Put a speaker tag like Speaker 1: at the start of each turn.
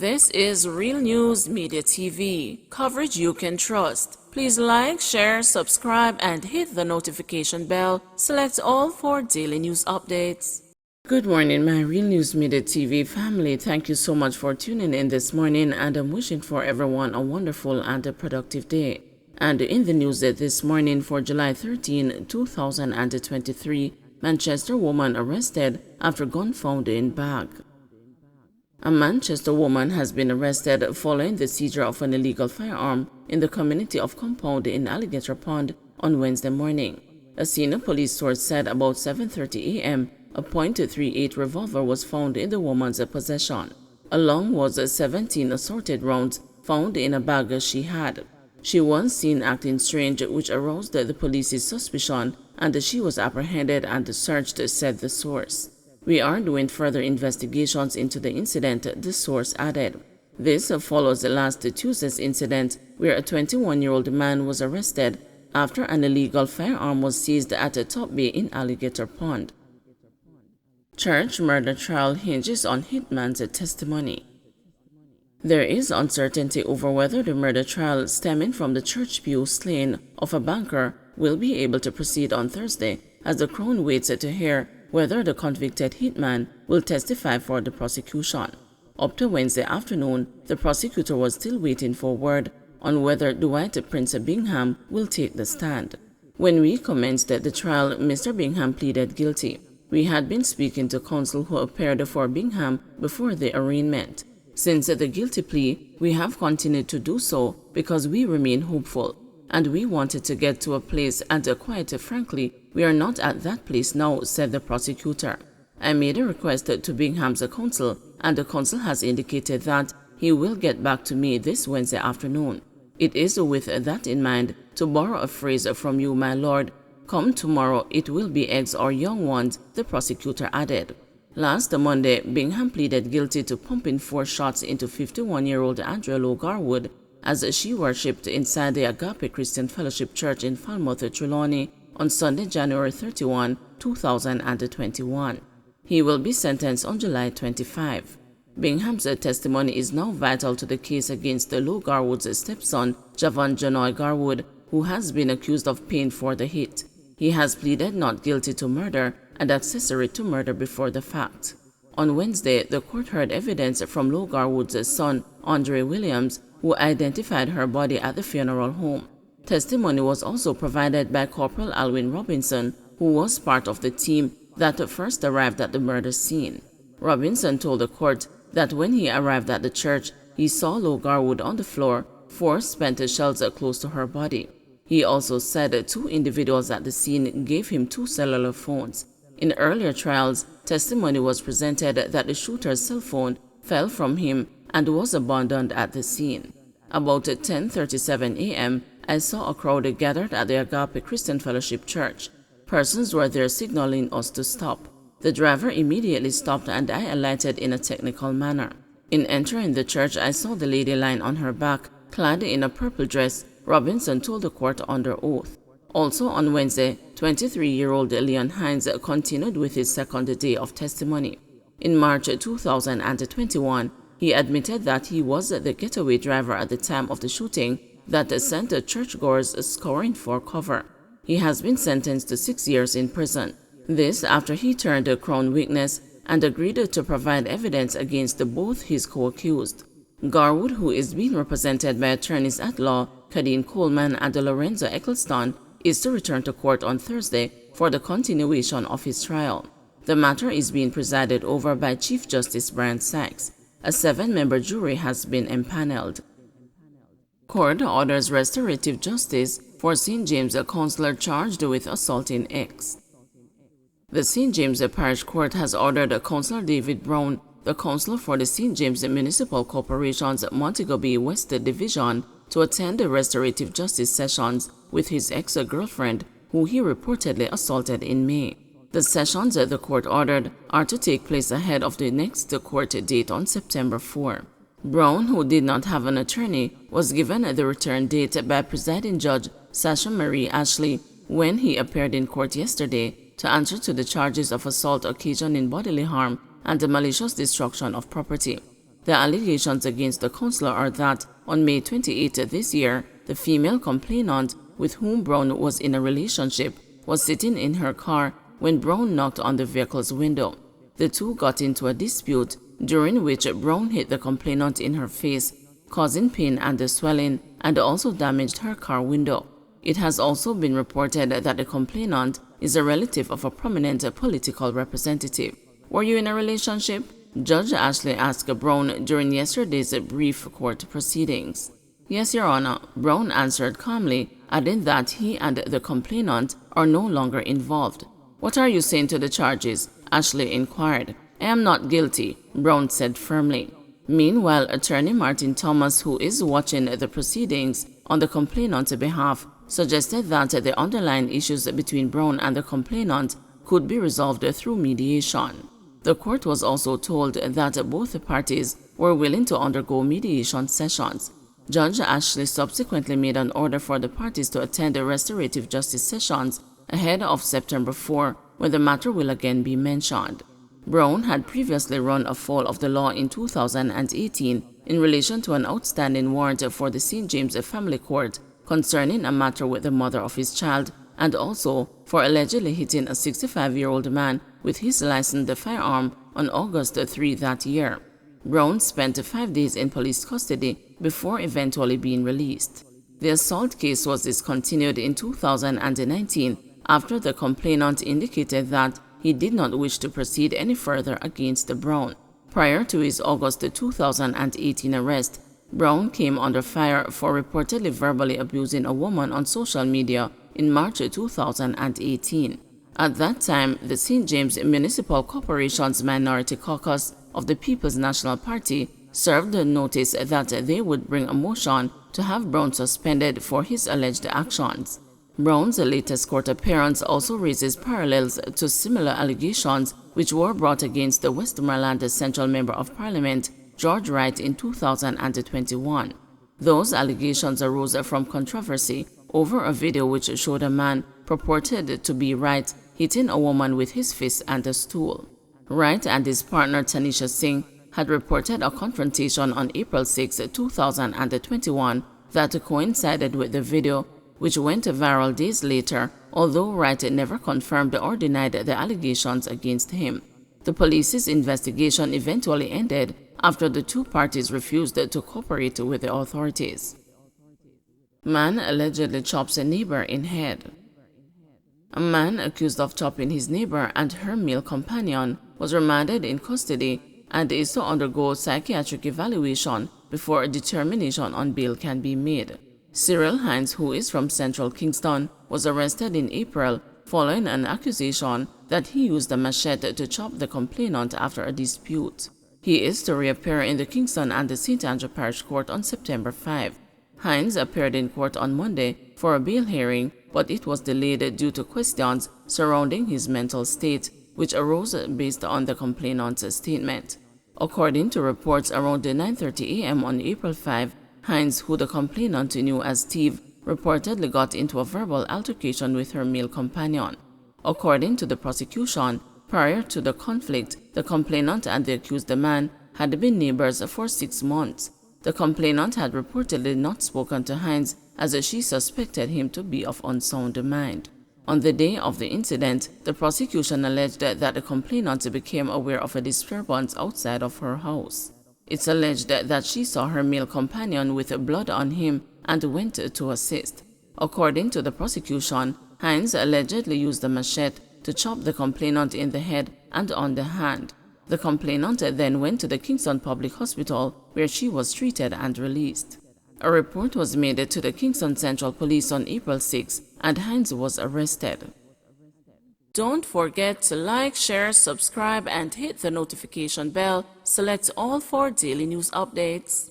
Speaker 1: This is Real News Media TV, coverage you can trust. Please like, share, subscribe, and hit the notification bell. Select all for daily news updates. Good morning, my Real News Media TV family. Thank you so much for tuning in this morning, and I'm wishing for everyone a wonderful and a productive day. And in the news this morning for July 13, 2023, Manchester woman arrested after gun found in bag. A Manchester woman has been arrested following the seizure of an illegal firearm in the community of Compound in Alligator Pond on Wednesday morning. A senior police source said about 7:30 a.m., a .38 revolver was found in the woman's possession, along with 17 assorted rounds found in a bag she had. She was seen acting strange, which aroused the police's suspicion, and she was apprehended and searched, said the source. We are doing further investigations into the incident, the source added. This follows last Tuesday's incident where a 21-year-old man was arrested after an illegal firearm was seized at a Top Bay in Alligator Pond. Church murder trial hinges on hitman's testimony. There is uncertainty over whether the murder trial stemming from the church pew slaying of a banker will be able to proceed on Thursday, as the Crown waits to hear whether the convicted hitman will testify for the prosecution. Up to Wednesday afternoon, the prosecutor was still waiting for word on whether Dwight Prince Bingham will take the stand. When we commenced the trial, Mr. Bingham pleaded guilty. We had been speaking to counsel who appeared for Bingham before the arraignment. Since the guilty plea, we have continued to do so because we remain hopeful, and we wanted to get to a place, and quite frankly, we are not at that place now, said the prosecutor. I made a request to Bingham's counsel, and the counsel has indicated that he will get back to me this Wednesday afternoon. It is with that in mind, to borrow a phrase from you, my lord, come tomorrow it will be eggs or young ones, the prosecutor added. Last Monday, Bingham pleaded guilty to pumping 4 shots into 51-year-old Andrea Lowe Garwood as she worshipped inside the Agape Christian Fellowship Church in Falmouth, Trelawney on Sunday, January 31, 2021. He will be sentenced on July 25. Bingham's testimony is now vital to the case against the Lowe Garwood's stepson, Javon Janoy Garwood, who has been accused of paying for the hit. He has pleaded not guilty to murder and accessory to murder before the fact. On Wednesday, the court heard evidence from Lowe Garwood's son, Andre Williams, who identified her body at the funeral home. Testimony was also provided by Corporal Alwyn Robinson, who was part of the team that first arrived at the murder scene. Robinson told the court that when he arrived at the church, he saw Lowe Garwood on the floor, 4 spent shells close to her body. He also said 2 individuals at the scene gave him 2 cellular phones. In earlier trials, testimony was presented that the shooter's cell phone fell from him and was abandoned at the scene. About 10:37 a.m., I saw a crowd gathered at the Agape Christian Fellowship Church. Persons were there signaling us to stop. The driver immediately stopped and I alighted in a technical manner. In entering the church, I saw the lady lying on her back, clad in a purple dress, Robinson told the court under oath. Also on Wednesday, 23-year-old Leon Hines continued with his second day of testimony. In March 2021, he admitted that he was the getaway driver at the time of the shooting that sent churchgoers scouring for cover. He has been sentenced to 6 years in prison. This after he turned a Crown witness and agreed to provide evidence against both his co-accused. Garwood, who is being represented by attorneys at law Kadeen Coleman and Lorenzo Eccleston, is to return to court on Thursday for the continuation of his trial. The matter is being presided over by Chief Justice Brian Sykes. A 7-member jury has been empaneled. Court orders restorative justice for St. James councillor charged with assaulting ex. The St. James Parish Court has ordered Councillor David Brown, the councillor for the St. James Municipal Corporation's Montego Bay West Division, to attend the restorative justice sessions with his ex-girlfriend, who he reportedly assaulted in May. The sessions the court ordered are to take place ahead of the next court date on September 4. Brown, who did not have an attorney, was given the return date by presiding judge Sasha Marie Ashley when he appeared in court yesterday to answer to the charges of assault occasioning bodily harm and the malicious destruction of property. The allegations against the counselor are that on May 28 this year, the female complainant with whom Brown was in a relationship was sitting in her car when Brown knocked on the vehicle's window. The two got into a dispute, during which Brown hit the complainant in her face, causing pain and swelling, and also damaged her car window. It has also been reported that the complainant is a relative of a prominent political representative. Were you in a relationship? Judge Ashley asked Brown during yesterday's brief court proceedings. Yes, Your Honor, Brown answered calmly, adding that he and the complainant are no longer involved. What are you saying to the charges? Ashley inquired. I am not guilty, Brown said firmly. Meanwhile, attorney Martin Thomas, who is watching the proceedings on the complainant's behalf, suggested that the underlying issues between Brown and the complainant could be resolved through mediation. The court was also told that both parties were willing to undergo mediation sessions. Judge Ashley subsequently made an order for the parties to attend the restorative justice sessions ahead of September 4, when the matter will again be mentioned. Brown had previously run afoul of the law in 2018 in relation to an outstanding warrant for the St. James Family Court concerning a matter with the mother of his child, and also for allegedly hitting a 65-year-old man with his licensed firearm on August 3 that year. Brown spent 5 days in police custody before eventually being released. The assault case was discontinued in 2019 after the complainant indicated that he did not wish to proceed any further against Brown. Prior to his August 2018 arrest, Brown came under fire for reportedly verbally abusing a woman on social media in March 2018. At that time, the St. James Municipal Corporation's Minority Caucus of the People's National Party served a notice that they would bring a motion to have Brown suspended for his alleged actions. Brown's latest court appearance also raises parallels to similar allegations which were brought against the Westmoreland Central Member of Parliament, George Wright, in 2021. Those allegations arose from controversy over a video which showed a man purported to be Wright hitting a woman with his fist and a stool. Wright and his partner Tanisha Singh had reported a confrontation on April 6, 2021 that coincided with the video, which went viral days later, although Wright never confirmed or denied the allegations against him. The police's investigation eventually ended after the two parties refused to cooperate with the authorities. Man allegedly chops a neighbor in head. A man accused of chopping his neighbor and her male companion was remanded in custody and is to undergo psychiatric evaluation before a determination on bail can be made. Cyril Hines, who is from Central Kingston, was arrested in April following an accusation that he used a machete to chop the complainant after a dispute. He is to reappear in the Kingston and the St. Andrew Parish Court on September 5. Hines appeared in court on Monday for a bail hearing, but it was delayed due to questions surrounding his mental state, which arose based on the complainant's statement. According to reports, around 9:30 a.m. on April 5, Hines, who the complainant knew as Steve, reportedly got into a verbal altercation with her male companion. According to the prosecution, prior to the conflict, the complainant and the accused man had been neighbors for 6 months. The complainant had reportedly not spoken to Hines as she suspected him to be of unsound mind. On the day of the incident, the prosecution alleged that the complainant became aware of a disturbance outside of her house. It's alleged that she saw her male companion with blood on him and went to assist. According to the prosecution, Hines allegedly used a machete to chop the complainant in the head and on the hand. The complainant then went to the Kingston Public Hospital, where she was treated and released. A report was made to the Kingston Central Police on April 6, and Hines was arrested. Don't forget to like, share, subscribe, and hit the notification bell. Select all for daily news updates.